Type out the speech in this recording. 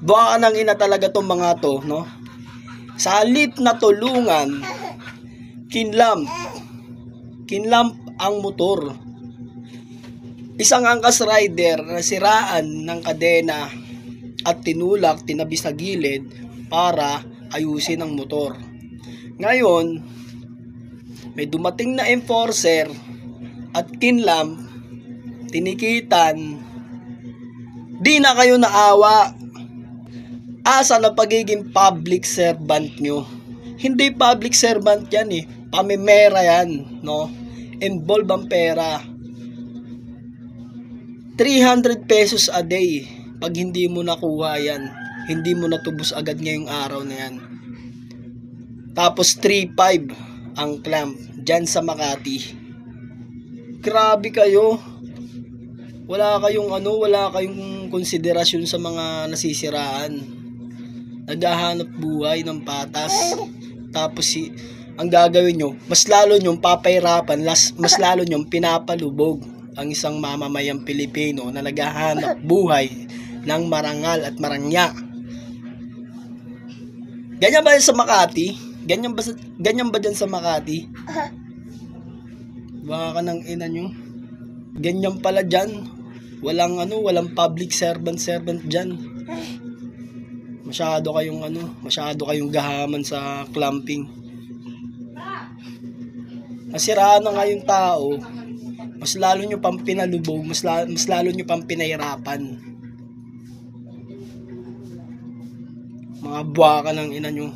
Buwaka ng ina talaga tong mga to, no? Sa halip na tulungan, kinlamp ang motor. Isang angkas rider na siraan ng kadena at tinulak, tinabi sa gilid para ayusin ang motor. Ngayon, may dumating na enforcer at kinlamp, tinikitan, di na kayo naawa. Asa na pagiging public servant nyo? Hindi public servant yan eh. Pamimera yan, no? Involve ang pera. 300 pesos a day. Pag hindi mo nakuha yan, hindi mo natubos agad ngayong araw na yan. Tapos 3.5 ang clamp dyan sa Makati. Grabe kayo. Wala kayong konsiderasyon sa mga nasisiraan. Naghahanap buhay ng patas. Tapos ang gagawin nyo, mas lalo nyong papahirapan, mas lalo nyong pinapalubog ang isang mamamayang Pilipino na naghahanap buhay ng marangal at marangya. Ganyan ba yan sa Makati? Ganyan ba dyan sa Makati? Baka ng ina nyo. Ganyan pala dyan. Walang public servant dyan. Masyado kayong gahaman sa clamping. Nasiraan na nga yung tao, mas lalo nyo pang pinalubog, mas lalo nyo pang pinahirapan. Mga buwaka ng ina nyo.